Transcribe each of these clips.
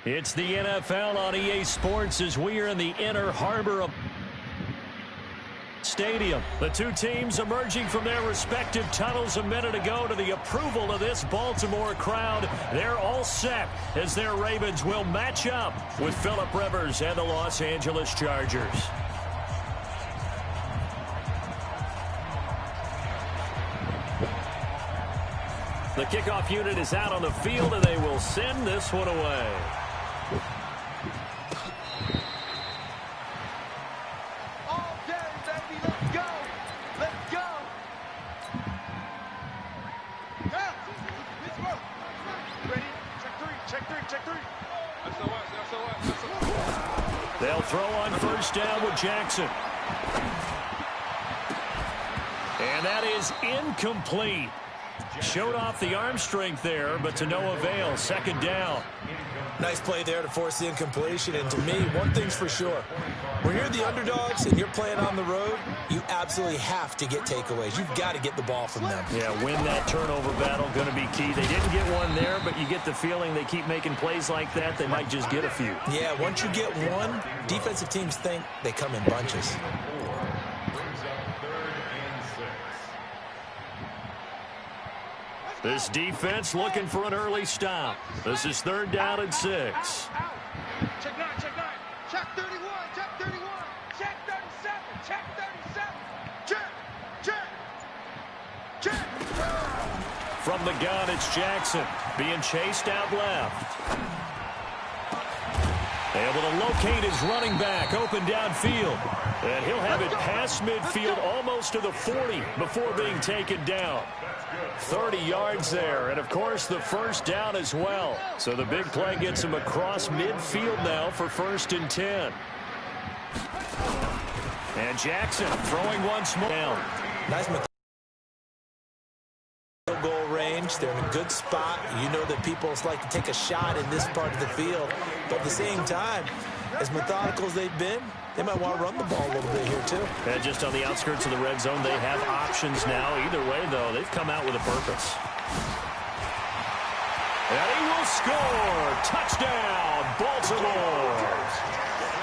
It's the NFL on EA Sports as we are in the inner harbor of Stadium. The two teams emerging from their respective tunnels a minute ago to the approval of this Baltimore crowd. They're all set as their Ravens will match up with Phillip Rivers and the Los Angeles Chargers. The kickoff unit is out on the field, and they will send this one away. They'll throw on first down with Jackson. And that is incomplete. Showed off the arm strength there, but to no avail. Second down. Nice play there to force the incompletion. And to me, one thing's for sure. When you're the underdogs and you're playing on the road, you absolutely have to get takeaways. You've got to get the ball from them. Yeah, win that turnover battle, going to be key. They didn't get one there, but you get the feeling they keep making plays like that, they might just get a few. Yeah, once you get one, defensive teams think they come in bunches. This defense looking for an early stop. This is 3rd down and 6. Check 9, check 9. Check 31, check 31. Check 37, check 37. Check. From the gun, it's Jackson being chased out left. Able to locate his running back open downfield. And he'll have it past midfield almost to the 40 before being taken down. 30 yards there, and of course the first down as well. So the big play gets him across midfield now for 1st and 10. And Jackson throwing once more. Down. Nice field goal range. They're in a good spot. You know that people like to take a shot in this part of the field. But at the same time, as methodical as they've been, they might want to run the ball a little bit here, too. And just on the outskirts of the red zone, they have options now. Either way, though, they've come out with a purpose. And he will score. Touchdown, Baltimore.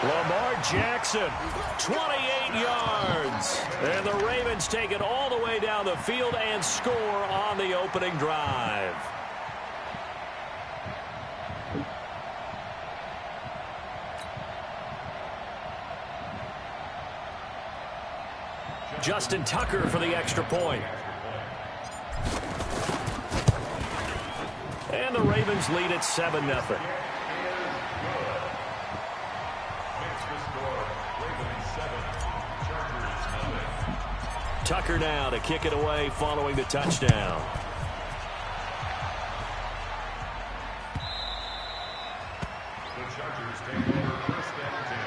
Lamar Jackson, 28 yards. And the Ravens take it all the way down the field and score on the opening drive. Justin Tucker for the extra point. And the Ravens lead at 7-0. Tucker now to kick it away following the touchdown. The Chargers take over 1st and 10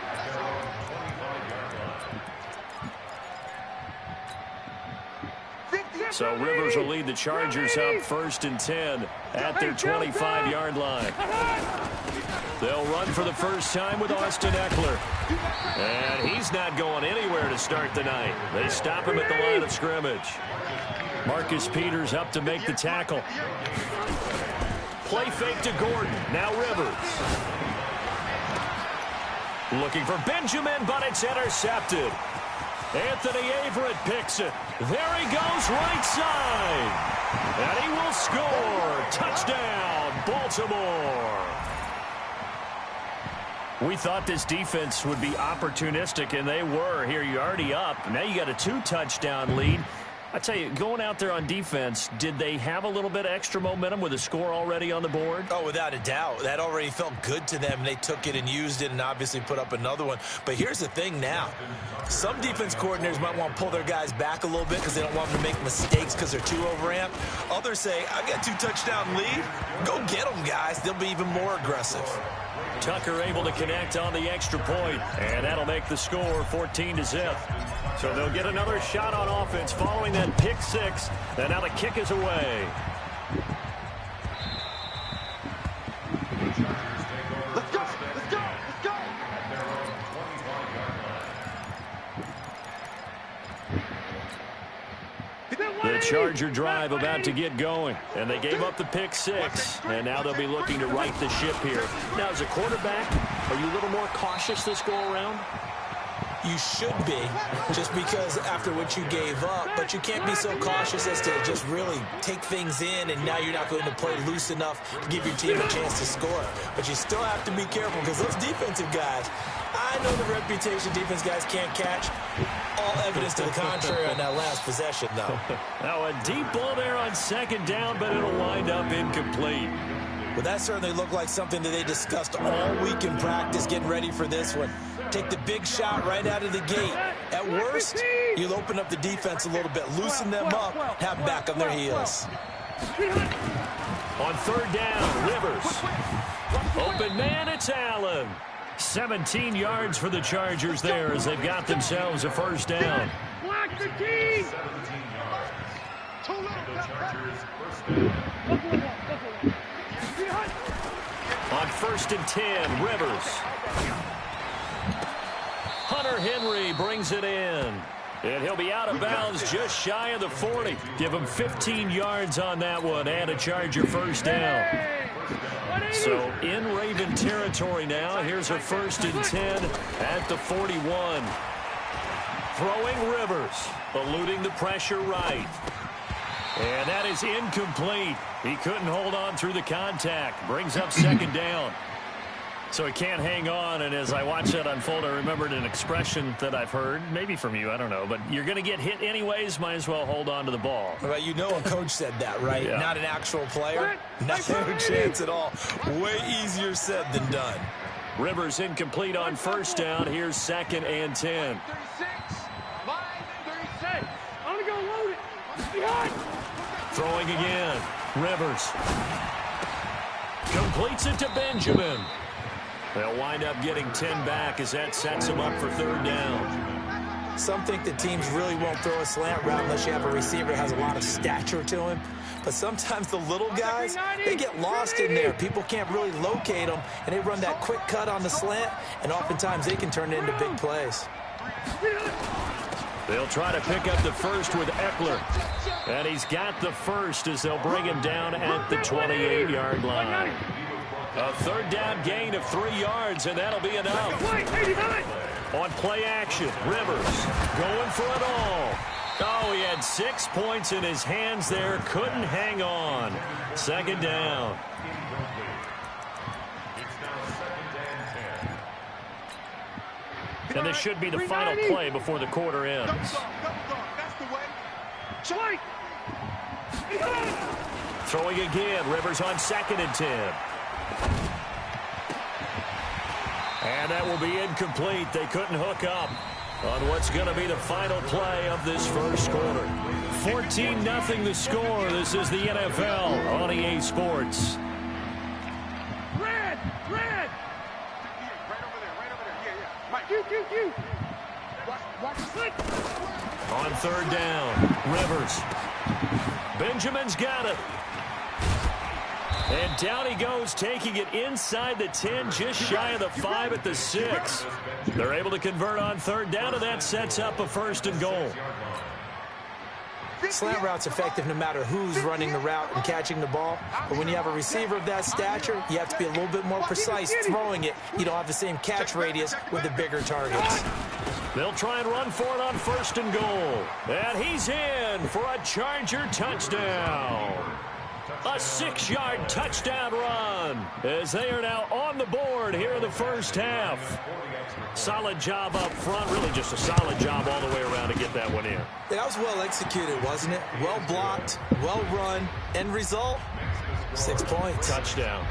at their own 25-yard line. So Rivers will lead the Chargers up 1st and 10 at their 25-yard line. They'll run for the first time with Austin Eckler. And he's not going anywhere to start the night. They stop him at the line of scrimmage. Marcus Peters up to make the tackle. Play fake to Gordon. Now Rivers. Looking for Benjamin, but it's intercepted. Anthony Averett picks it. There he goes, right side. And he will score. Touchdown, Baltimore. We thought this defense would be opportunistic, and they were. Here, you're already up. Now you got a 2-touchdown lead. I tell you, going out there on defense, did they have a little bit of extra momentum with a score already on the board? Oh, without a doubt. That already felt good to them. They took it and used it and obviously put up another one. But here's the thing now. Some defense coordinators might want to pull their guys back a little bit because they don't want them to make mistakes because they're too overamped. Others say, I got a 2-touchdown lead. Go get them, guys. They'll be even more aggressive. Tucker able to connect on the extra point, and that'll make the score 14-0. So they'll get another shot on offense following that pick six, and now the kick is away. Let's go, let's go, let's go. At their own 25-yard line. The Charger drive about to get going. And they gave up the pick six. And now they'll be looking to right the ship here. Now, as a quarterback, are you a little more cautious this go-around? You should be, just because after what you gave up, but you can't be so cautious as to just really take things in, and now you're not going to play loose enough to give your team a chance to score. But you still have to be careful, because those defensive guys, I know the reputation defense guys can't catch. All evidence to the contrary on that last possession, though. Now a deep ball there on second down, but it'll wind up incomplete. Well, that certainly looked like something that they discussed all week in practice, getting ready for this one. Take the big shot right out of the gate. At worst, you'll open up the defense a little bit, loosen them up, have them back on their heels. On third down, Rivers. Open man, it's Allen. 17 yards for the Chargers there as they've got themselves a first down. Block the key. The Chargers first down. On first and 10, Rivers. Hunter Henry brings it in. And he'll be out of bounds just shy of the 40. Give him 15 yards on that one and a Charger first down. So in Raven territory now. Here's a first and 10 at the 41. Throwing Rivers, eluding the pressure right. And that is incomplete. He couldn't hold on through the contact. Brings up second down. So he can't hang on, and as I watch that unfold, I remembered an expression that I've heard, maybe from you, I don't know, but you're going to get hit anyways, might as well hold on to the ball. Well, you know a coach said that, right? Yeah. Not an actual player. No chance at all. Way easier said than done. Rivers incomplete on first down. Here's second and 10. 36. Line 36. I'm going to go load it. Behind. Throwing again. Rivers. Completes it to Benjamin. They'll wind up getting 10 back as that sets them up for third down. Some think that teams really won't throw a slant route unless you have a receiver that has a lot of stature to him. But sometimes the little guys, they get lost in there. People can't really locate them, and they run that quick cut on the slant, and oftentimes they can turn it into big plays. They'll try to pick up the first with Eckler. And he's got the first as they'll bring him down at the 28-yard line. A third down gain of 3 yards, and that'll be enough. On play action, Rivers going for it all. Oh, he had 6 points in his hands there. Couldn't hang on. Second down. And this should be the final play before the quarter ends. Throwing again, Rivers on second and 10. And that will be incomplete. They couldn't hook up on what's going to be the final play of this first quarter. 14-0 the score. This is the NFL on EA Sports. Red! Red! Right over there. Yeah. Mike, you. Watch the slit. On third down, Rivers. Benjamin's got it. And down he goes, taking it inside the 10, just shy of the 5 at the 6. They're able to convert on third down, and that sets up a first and goal. Slant route's effective no matter who's running the route and catching the ball. But when you have a receiver of that stature, you have to be a little bit more precise throwing it. You don't have the same catch radius with the bigger targets. They'll try and run for it on first and goal. And he's in for a Charger touchdown. A 6-yard touchdown run as they are now on the board here in the first half. Solid job up front, really just a solid job all the way around to get that one in. That was well executed, wasn't it? Well blocked, well run. End result, 6 points. Touchdown.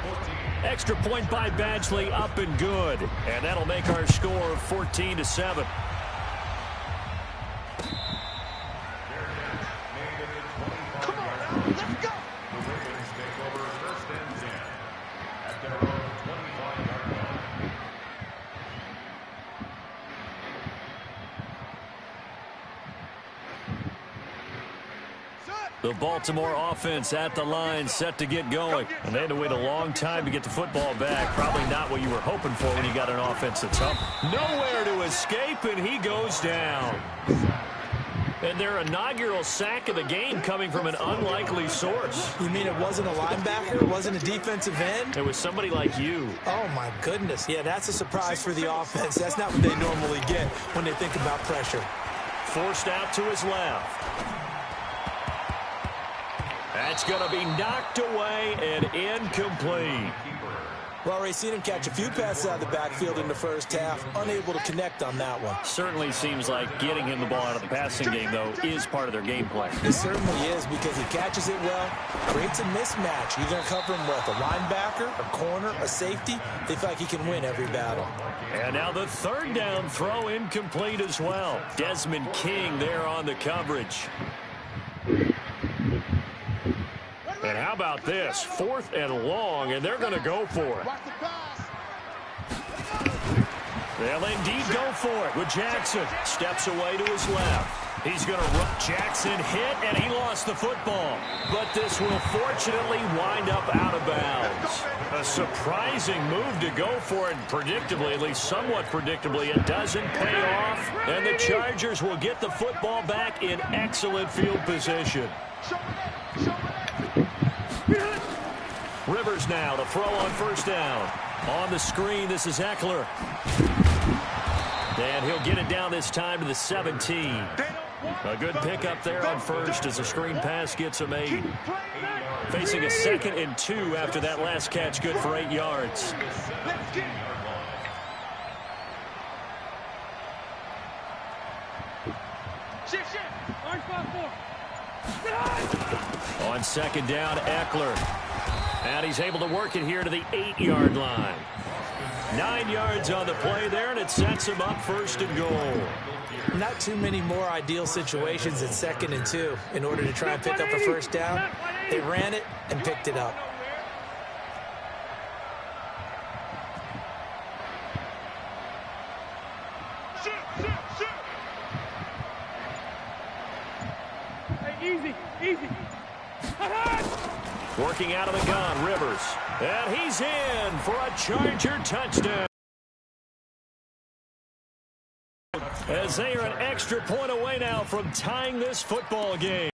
Extra point by Badgley, up and good. And that'll make our score 14-7. The Baltimore offense at the line, set to get going. And they had to wait a long time to get the football back. Probably not what you were hoping for when you got an offense that's up. Nowhere to escape, and he goes down. And their inaugural sack of the game coming from an unlikely source. You mean it wasn't a linebacker? It wasn't a defensive end? It was somebody like you. Oh, my goodness. Yeah, that's a surprise for the offense. That's not what they normally get when they think about pressure. Forced out to his left. That's going to be knocked away and incomplete. Well, Ray, seen him catch a few passes out of the backfield in the first half, unable to connect on that one. Certainly seems like getting him the ball out of the passing game, though, is part of their game plan. It certainly is, because he catches it well, creates a mismatch. You're going to cover him with a linebacker, a corner, a safety. They feel like he can win every battle. And now the third down throw incomplete as well. Desmond King there on the coverage. And how about this? 4th and long, and they're going to go for it. They'll indeed go for it with Jackson. Steps away to his left. He's going to run. Jackson hit, and he lost the football. But this will fortunately wind up out of bounds. A surprising move to go for it, predictably, at least somewhat predictably. It doesn't pay off, and the Chargers will get the football back in excellent field position. Rivers now to throw on first down. On the screen, this is Eckler. And he'll get it down this time to the 17. A good pickup there on first as the screen pass gets him 8. Facing a 2nd and 2 after that last catch, good for 8 yards. On second down, Eckler. And he's able to work it here to the 8-yard line. 9 yards on the play there, and it sets him up 1st and goal. Not too many more ideal situations at 2nd and 2 in order to try and pick up a first down. They ran it and picked it up. Easy. Working out of the gun, Rivers. And he's in for a Charger touchdown. As they are an extra point away now from tying this football game.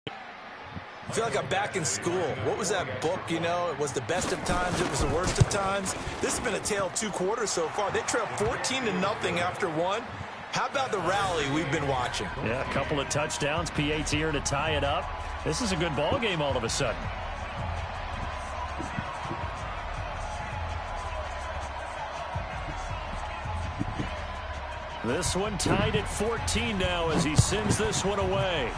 I feel like I'm back in school. What was that book, you know? It was the best of times. It was the worst of times. This has been a tale of 2 quarters so far. They trailed 14-0 after 1. How about the rally we've been watching? Yeah, a couple of touchdowns. P8's here to tie it up. This is a good ball game all of a sudden. This one tied at 14 now as he sends this one away.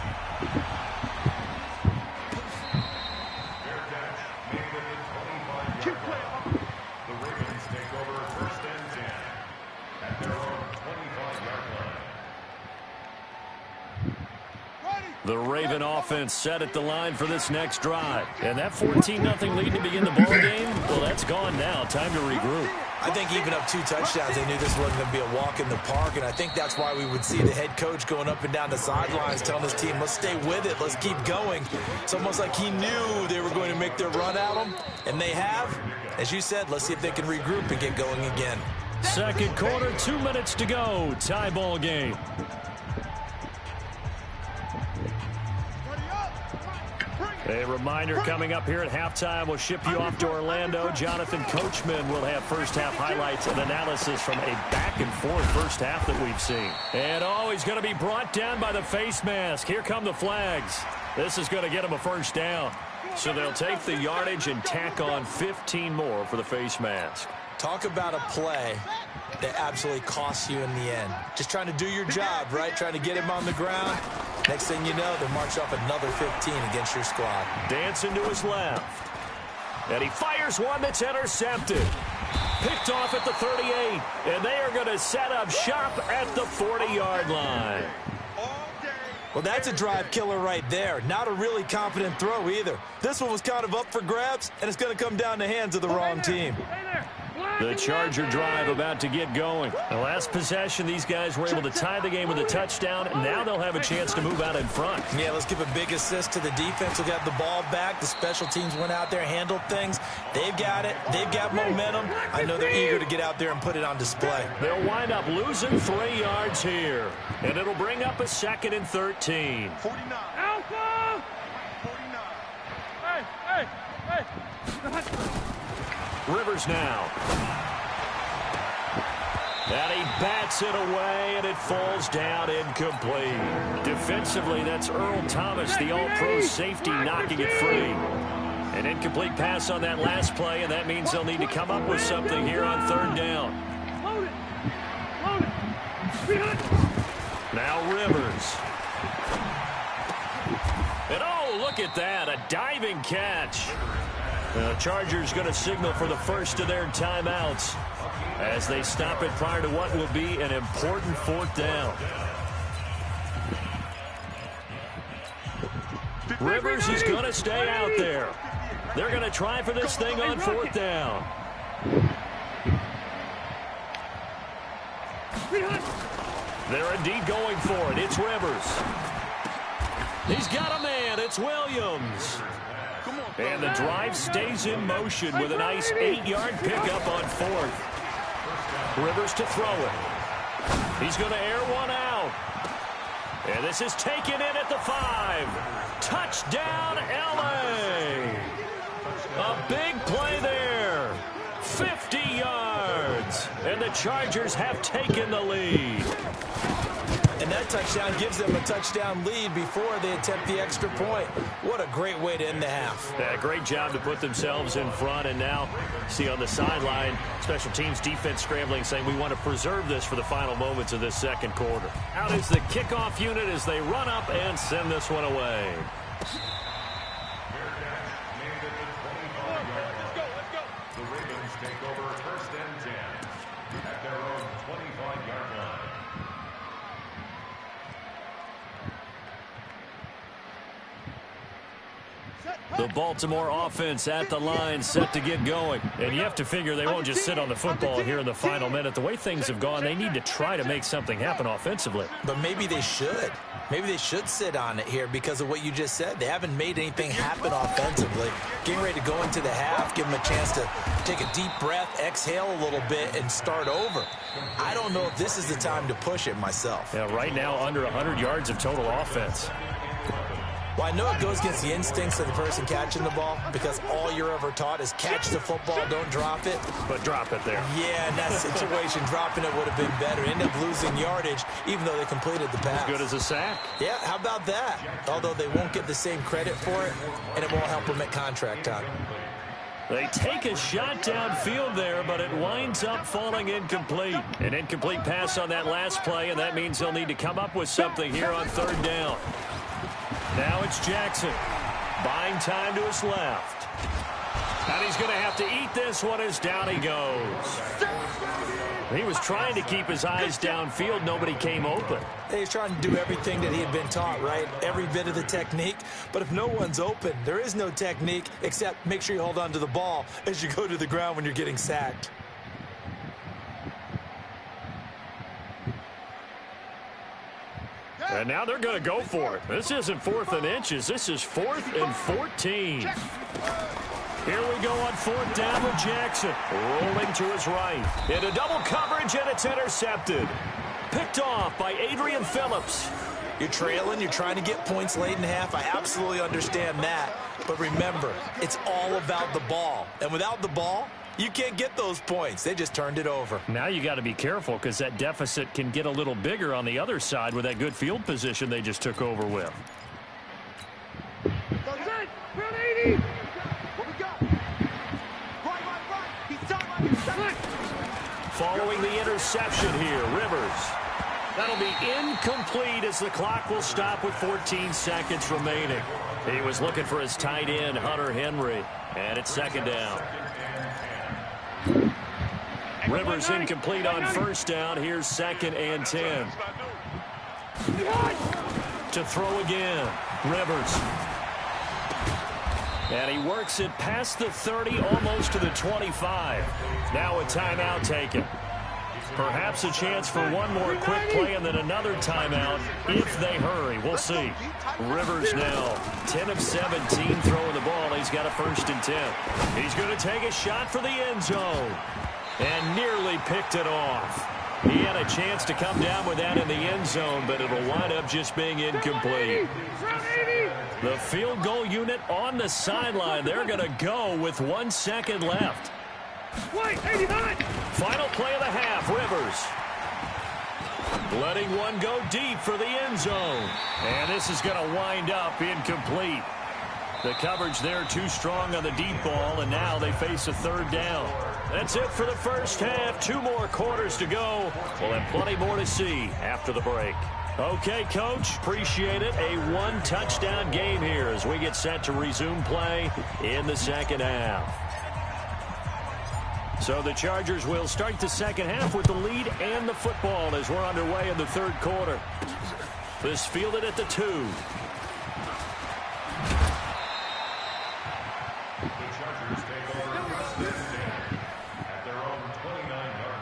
The Ravens take over 1st and 10 at their own 25-yard line. The Raven offense set at the line for this next drive. And that 14-0 lead to begin the ball game, well, that's gone now. Time to regroup. I think even up 2 touchdowns, they knew this wasn't going to be a walk in the park, and I think that's why we would see the head coach going up and down the sidelines telling his team, let's stay with it, let's keep going. It's almost like he knew they were going to make their run at him, and they have. As you said, let's see if they can regroup and get going again. Second quarter, 2 minutes to go. Tie ball game. A reminder coming up here at halftime. We'll ship you off to Orlando. Jonathan Coachman will have first-half highlights and analysis from a back-and-forth first half that we've seen. And he's going to be brought down by the face mask. Here come the flags. This is going to get him a first down. So they'll take the yardage and tack on 15 more for the face mask. Talk about a play that absolutely costs you in the end. Just trying to do your job, right? Trying to get him on the ground. Next thing you know, they march off another 15 against your squad. Dancing to his left. And he fires one that's intercepted. Picked off at the 38. And they are going to set up shop at the 40-yard line. Well, that's a drive killer right there. Not a really confident throw either. This one was kind of up for grabs, and it's going to come down the hands of the wrong team. Hey there. The Charger drive about to get going. The last possession, these guys were able to tie the game with a touchdown. Now they'll have a chance to move out in front. Yeah, let's give a big assist to the defense who got the ball back. The special teams went out there, handled things. They've got it. They've got momentum. I know they're eager to get out there and put it on display. They'll wind up losing 3 yards here. And it'll bring up a 2nd and 13. 49. Alpha! 49. Hey! Rivers now. And he bats it away, and it falls down incomplete. Defensively, that's Earl Thomas, the all-pro safety, knocking it free. An incomplete pass on that last play, and that means they'll need to come up with something here on 3rd down. Now Rivers. And oh, look at that, a diving catch. The Chargers going to signal for the first of their timeouts as they stop it prior to what will be an important 4th down. Rivers is going to stay out there. They're going to try for this thing on 4th down. They're indeed going for it. It's Rivers. He's got a man. It's Williams. And the drive stays in motion with a nice 8-yard pickup on 4th. Rivers to throw it. He's going to air one out. And this is taken in at the 5. Touchdown, L.A. A big play there. 50 yards. And the Chargers have taken the lead. And that touchdown gives them a touchdown lead before they attempt the extra point. What a great way to end the half. Yeah, great job to put themselves in front. And now, see on the sideline, special teams defense scrambling, saying we want to preserve this for the final moments of this 2nd quarter. Out is the kickoff unit as they run up and send this one away. The Ravens take over 1st and 10 at their own 25-yard line. The Baltimore offense at the line, set to get going. And you have to figure they won't just sit on the football here in the final minute. The way things have gone, they need to try to make something happen offensively. But maybe they should. Maybe they should sit on it here because of what you just said. They haven't made anything happen offensively. Getting ready to go into the half, give them a chance to take a deep breath, exhale a little bit, and start over. I don't know if this is the time to push it myself. Yeah, right now, under 100 yards of total offense. Well, I know it goes against the instincts of the person catching the ball because all you're ever taught is catch the football, don't drop it. But drop it there. Yeah, in that situation, dropping it would have been better. End up losing yardage, even though they completed the pass. As good as a sack. Yeah, how about that? Although they won't get the same credit for it, and it won't help them at contract time. They take a shot downfield there, but it winds up falling incomplete. An incomplete pass on that last play, and that means they'll need to come up with something here on 3rd down. Now it's Jackson. Buying time to his left. And he's going to have to eat this one as down he goes. He was trying to keep his eyes downfield. Nobody came open. He's trying to do everything that he had been taught, right? Every bit of the technique. But if no one's open, there is no technique except make sure you hold on to the ball as you go to the ground when you're getting sacked. And now they're going to go for it. This isn't 4th and inches. This is 4th and 14. Here we go on 4th down with Jackson. Rolling to his right. Into double coverage, and it's intercepted. Picked off by Adrian Phillips. You're trailing. You're trying to get points late in half. I absolutely understand that. But remember, it's all about the ball. And without the ball, you can't get those points. They just turned it over. Now you got to be careful because that deficit can get a little bigger on the other side with that good field position they just took over with. Following the interception here, Rivers. That'll be incomplete as the clock will stop with 14 seconds remaining. He was looking for his tight end, Hunter Henry, and it's 2nd down. Rivers incomplete on 1st down. Here's 2nd and 10. To throw again. Rivers. And he works it past the 30, almost to the 25. Now a timeout taken. Perhaps a chance for one more quick play and then another timeout if they hurry. We'll see. Rivers now 10 of 17 throwing the ball. He's got a 1st and 10. He's going to take a shot for the end zone and nearly picked it off. He had a chance to come down with that in the end zone, but it'll wind up just being incomplete. The field goal unit on the sideline. They're going to go with 1 second left. Final play of the half, Rivers. Letting one go deep for the end zone. And this is going to wind up incomplete. The coverage there too strong on the deep ball, and now they face a 3rd down. That's it for the first half. 2 more quarters to go. We'll have plenty more to see after the break. Okay, Coach, appreciate it. A 1-touchdown game here as we get set to resume play in the second half. So the Chargers will start the second half with the lead and the football as we're underway in the 3rd quarter. This fielded at the 2. The Chargers take over first and 10 at their own 29-yard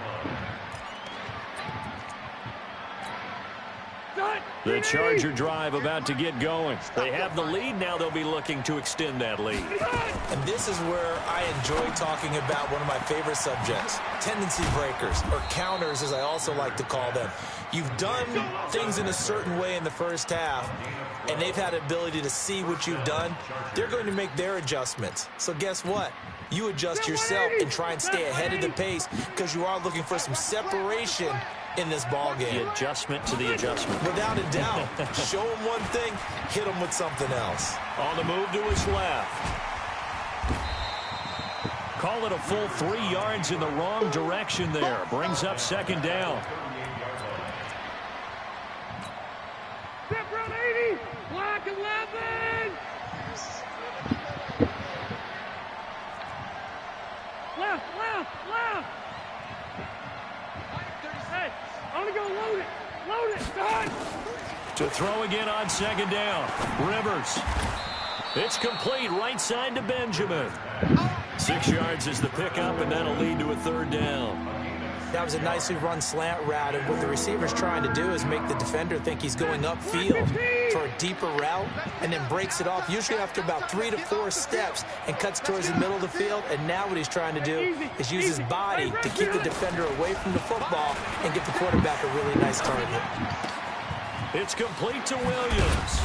line. The Charger drive about to get going. They have the lead. Now they'll be looking to extend that lead. And this is where I enjoy talking about one of my favorite subjects, tendency breakers, or counters as I also like to call them. You've done things in a certain way in the first half, and they've had the ability to see what you've done. They're going to make their adjustments. So guess what? You adjust yourself and try and stay ahead of the pace because you are looking for some separation in this ball game. The adjustment to the adjustment. Without a doubt. Show him one thing, hit him with something else. On the move to his left. Call it a full 3 yards in the wrong direction there. Brings up 2nd down. Step run 80. Block 11. Left. Hey, I'm going to go load it. Load it. Done. To throw again on 2nd down. Rivers. It's complete right side to Benjamin. 6 yards is the pickup, and that'll lead to a 3rd down. That was a nicely run slant route, and what the receiver's trying to do is make the defender think he's going upfield for a deeper route and then breaks it off, usually after about 3 to 4 steps, and cuts towards the middle of the field. And now what he's trying to do is use his body to keep the defender away from the football and give the quarterback a really nice target. It's complete to Williams.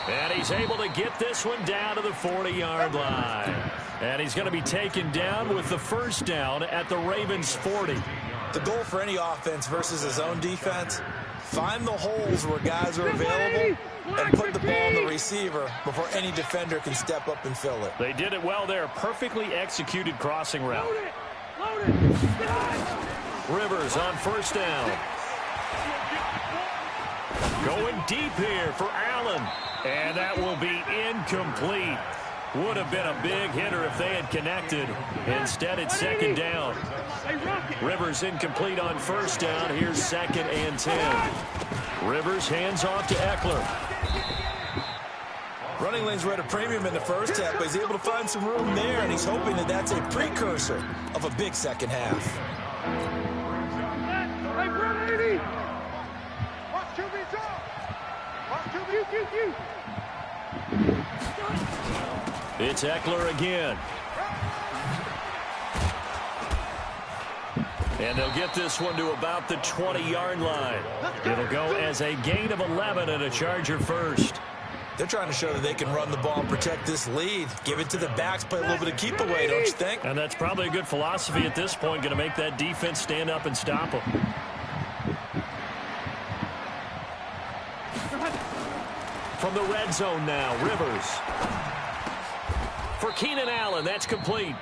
And he's able to get this one down to the 40-yard line. And he's going to be taken down with the 1st down at the Ravens' 40. The goal for any offense versus his own defense, find the holes where guys are available and put the ball on the receiver before any defender can step up and fill it. They did it well there. Perfectly executed crossing route. Load it. Rivers on 1st down. Going deep here for Allen. And that will be incomplete. Would have been a big hitter if they had connected. Instead, it's 2nd down. Rivers incomplete on 1st down. Here's 2nd and 10. Rivers hands off to Eckler. Running lanes were at a premium in the first half, but he's able to find some room there, and he's hoping that that's a precursor of a big second half. Hey, run 80. Watch QB drop. Watch QB. It's Eckler again. And they'll get this one to about the 20-yard line. It'll go as a gain of 11 and a Charger 1st. They're trying to show that they can run the ball and protect this lead. Give it to the backs, play a little bit of keep away, don't you think? And that's probably a good philosophy at this point, going to make that defense stand up and stop them. From the red zone now, Rivers. For Keenan Allen, that's complete.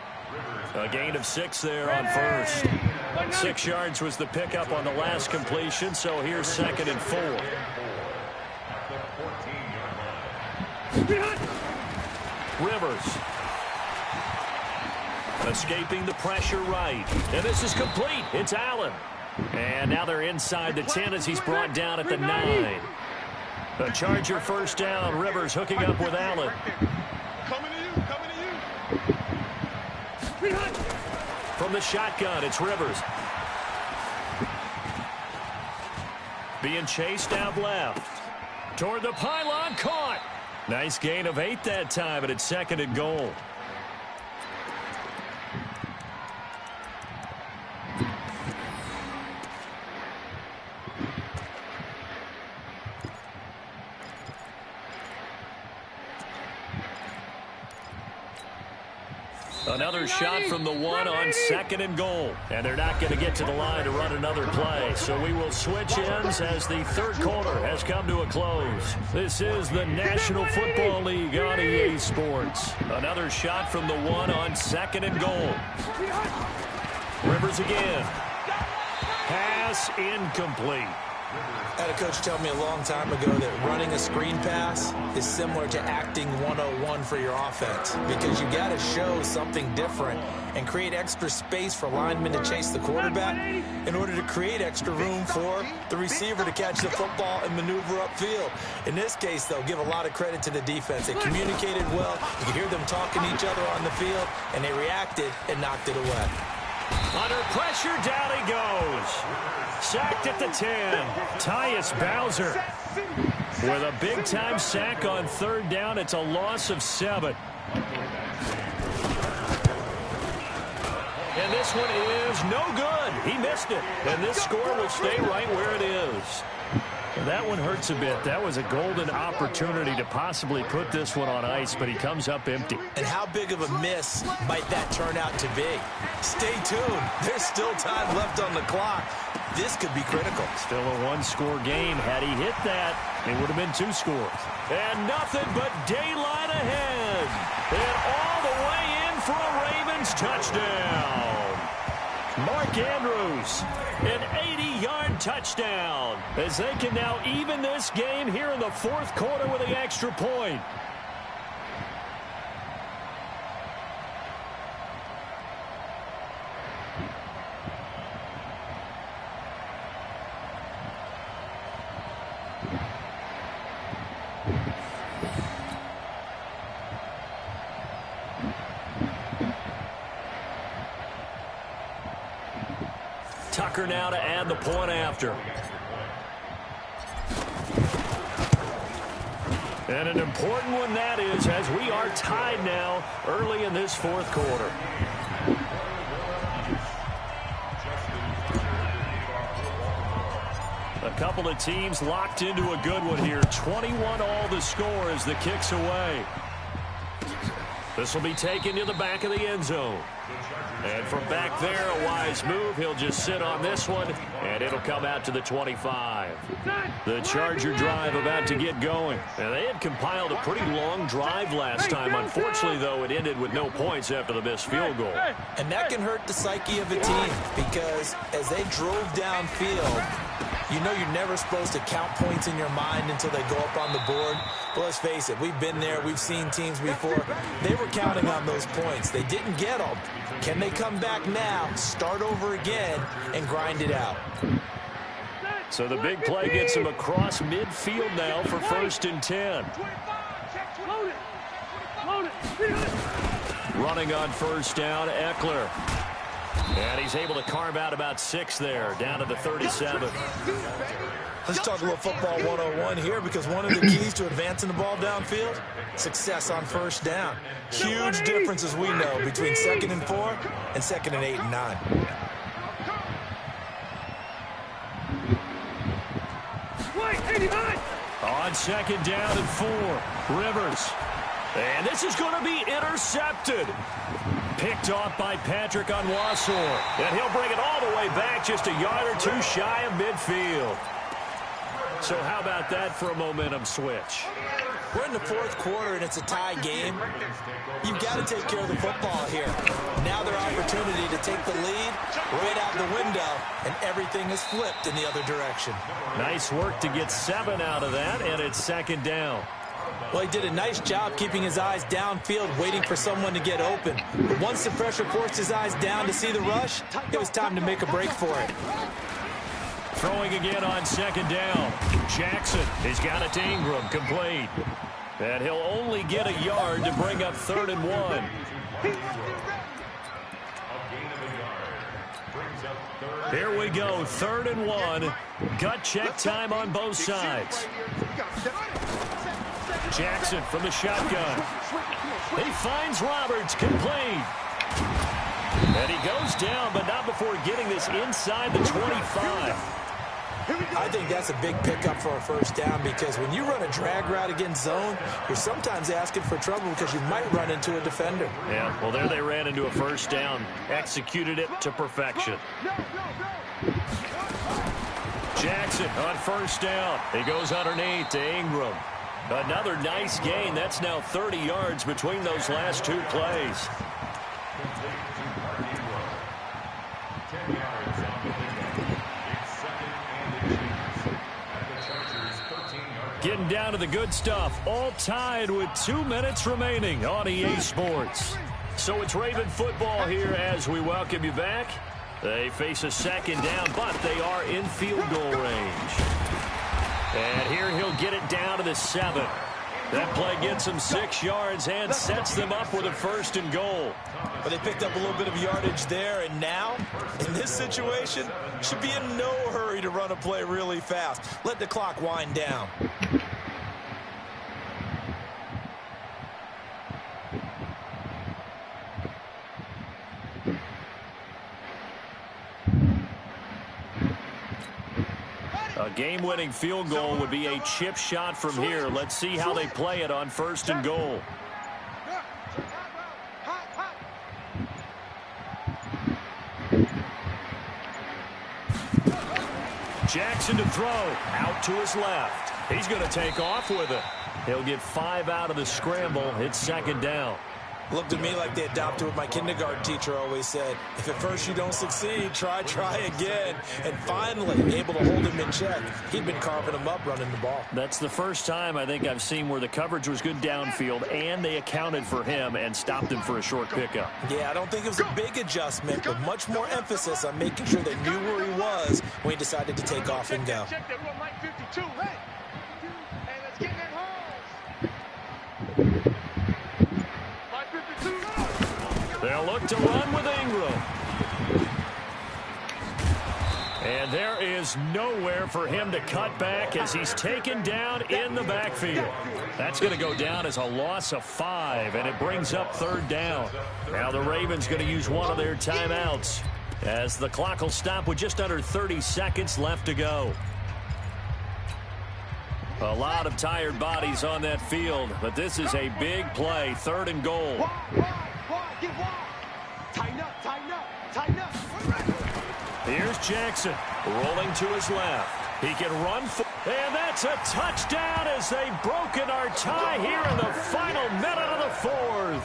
A gain of 6 there on 1st. 6 yards was the pickup on the last completion, so here's 2nd and 4. Rivers. Escaping the pressure right. And this is complete. It's Allen. And now they're inside the 10 as he's brought down at the 9. The Charger 1st down. Rivers hooking up with Allen. Coming to you. From the shotgun, it's Rivers. Being chased out left. Toward the pylon, caught. Nice gain of 8 that time, and it's 2nd and goal. Another shot from the 1 on 2nd and goal. And they're not going to get to the line to run another play. So we will switch ends as the 3rd quarter has come to a close. This is the National Football League on EA Sports. Another shot from the 1 on 2nd and goal. Rivers again. Pass incomplete. I had a coach tell me a long time ago that running a screen pass is similar to acting 101 for your offense, because you got to show something different and create extra space for linemen to chase the quarterback in order to create extra room for the receiver to catch the football and maneuver upfield. In this case, though, give a lot of credit to the defense. They communicated well. You could hear them talking to each other on the field, and they reacted and knocked it away. Under pressure, down he goes. Sacked at the 10. Tyus Bowser with a big-time sack on 3rd down. It's a loss of 7. And this one is no good. He missed it. And this score will stay right where it is. And that one hurts a bit. That was a golden opportunity to possibly put this one on ice, but he comes up empty. And how big of a miss might that turn out to be? Stay tuned. There's still time left on the clock. This could be critical. Still a 1-score game. Had he hit that, it would have been 2 scores. And nothing but daylight ahead. And all the way in for a Ravens touchdown. Mark Andrews, an 80-yard touchdown, as they can now even this game here in the 4th quarter with the extra point. Tucker now to add the point after. And an important one that is, as we are tied now early in this 4th quarter. A couple of teams locked into a good one here. 21 all the score as the kick's away. This will be taken to the back of the end zone. And from back there, a wise move. He'll just sit on this one, and it'll come out to the 25. The Charger drive about to get going. And they had compiled a pretty long drive last time. Unfortunately, though, it ended with no points after the missed field goal. And that can hurt the psyche of a team, because as they drove downfield, you know you're never supposed to count points in your mind until they go up on the board. But let's face it, we've been there. We've seen teams before. They were counting on those points. They didn't get them. Can they come back now, start over again, and grind it out? So the big play gets him across midfield now for 1st and 10. Running on 1st down, Eckler. And he's able to carve out about 6 there, down to the 37. Let's talk a little football 101 here, because one of the keys to advancing the ball downfield, success on 1st down. Huge difference, as we know, between 2nd and 4 and 2nd and 8 and 9. On 2nd down and 4, Rivers. And this is going to be intercepted. Picked off by Patrick Onwuasor. And he'll bring it all the way back, just a yard or 2 shy of midfield. So how about that for a momentum switch? We're in the 4th quarter, and it's a tie game. You've got to take care of the football here. Now their opportunity to take the lead right out the window, and everything is flipped in the other direction. Nice work to get 7 out of that, and it's 2nd down. Well, he did a nice job keeping his eyes downfield, waiting for someone to get open. But once the pressure forced his eyes down to see the rush, it was time to make a break for it. Throwing again on 2nd down. Jackson has got it to Ingram, complete. And he'll only get a yard to bring up 3rd and 1. Here we go, 3rd and 1. Gut check time on both sides. Jackson from the shotgun. He finds Roberts, complete. And he goes down, but not before getting this inside the 25. I think that's a big pickup for a first down because when you run a drag route against zone, you're sometimes asking for trouble because you might run into a defender. Yeah, well, there they ran into a first down. Executed it to perfection. Jackson on first down. He goes underneath to Ingram. Another nice gain. That's now 30 yards between those last 2 plays. Getting down to the good stuff. All tied with 2 minutes remaining on EA Sports. So it's Raven football here as we welcome you back. They face a second down, but they are in field goal range. And here he'll get it down to the 7. That play gets him 6 yards and sets them up with a 1st and goal. But they picked up a little bit of yardage there, and now, in this situation, should be in no hurry to run a play really fast. Let the clock wind down. A game-winning field goal would be a chip shot from here. Let's see how they play it on 1st and goal. Jackson to throw. Out to his left. He's going to take off with it. He'll get 5 out of the scramble. It's 2nd down. Looked to me like they adopted what my kindergarten teacher always said. If at first you don't succeed, try again. And finally, able to hold him in check. He'd been carving him up running the ball. That's the first time I think I've seen where the coverage was good downfield, and they accounted for him and stopped him for a short pickup. Yeah, I don't think it was a big adjustment, but much more emphasis on making sure they knew where he was when he decided to take off and go. Check that one, Mike 52. Hey, let's get that home. They'll look to run with Ingram. And there is nowhere for him to cut back as he's taken down in the backfield. That's going to go down as a loss of 5, and it brings up 3rd down. Now the Ravens going to use one of their timeouts as the clock will stop with just under 30 seconds left to go. A lot of tired bodies on that field, but this is a big play, 3rd and goal. Here's Jackson rolling to his left. He can run and that's a touchdown as they've broken our tie here in the final minute of the 4th.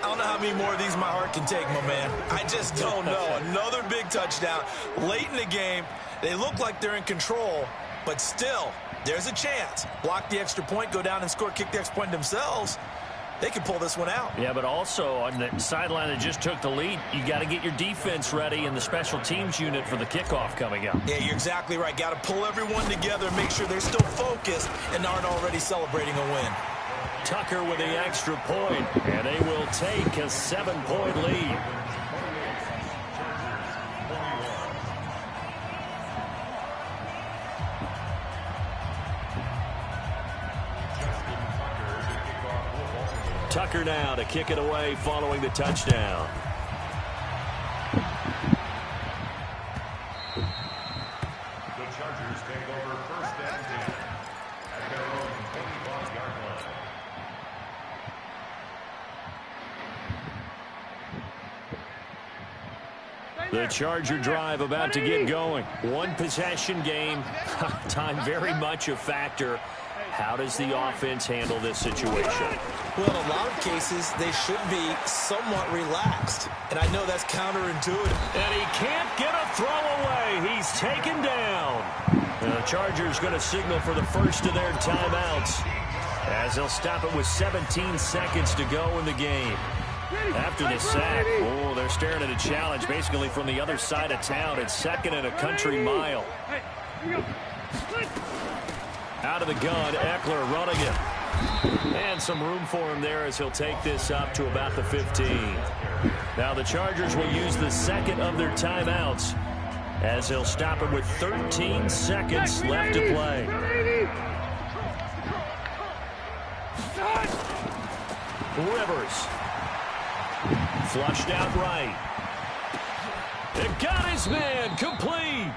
I don't know how many more of these my heart can take, my man. I just don't know. Another big touchdown late in the game. They look like they're in control, but still, there's a chance. Block the extra point, go down and score, kick the extra point themselves. They can pull this one out. Yeah, but also on the sideline that just took the lead, you got to get your defense ready and the special teams unit for the kickoff coming up. Yeah, you're exactly right. Got to pull everyone together, make sure they're still focused and aren't already celebrating a win. Tucker with the extra point, and they will take a 7-point lead. Tucker now to kick it away following the touchdown. The Chargers take over 1st and 10 at their own 25-yard line. The Charger drive about to get going. One possession game. Time very much a factor. How does the offense handle this situation? Well, in a lot of cases, they should be somewhat relaxed. And I know that's counterintuitive. And he can't get a throw away. He's taken down. The Chargers going to signal for the first of their timeouts as they'll stop it with 17 seconds to go in the game. After the sack, oh, they're staring at a challenge basically from the other side of town. It's 2nd and a country mile. Out of the gun, Eckler running it. And some room for him there as he'll take this up to about the 15. Now the Chargers will use the second of their timeouts as they'll stop it with 13 seconds left to play. Rivers. Flushed out right. It got his man complete.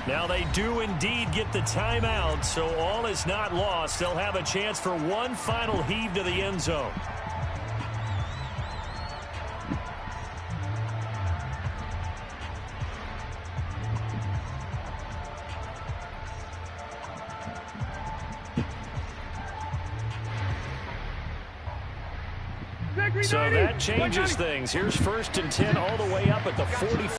Now they do indeed get the timeout, so all is not lost. They'll have a chance for one final heave to the end zone. So that changes things. Here's 1st and 10 all the way up at the 40.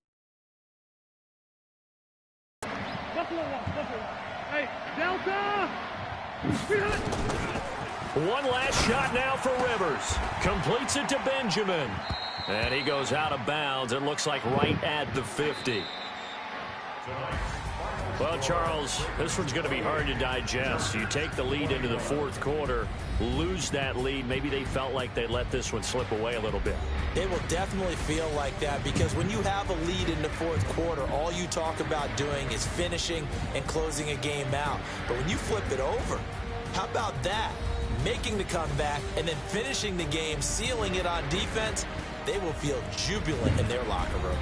Hey, Delta! One last shot now for Rivers. Completes it to Benjamin. And he goes out of bounds. It looks like right at the 50. Well, Charles, this one's going to be hard to digest. You take the lead into the 4th quarter, lose that lead. Maybe they felt like they let this one slip away a little bit. They will definitely feel like that because when you have a lead in the 4th quarter, all you talk about doing is finishing and closing a game out. But when you flip it over, how about that? Making the comeback and then finishing the game, sealing it on defense, they will feel jubilant in their locker room.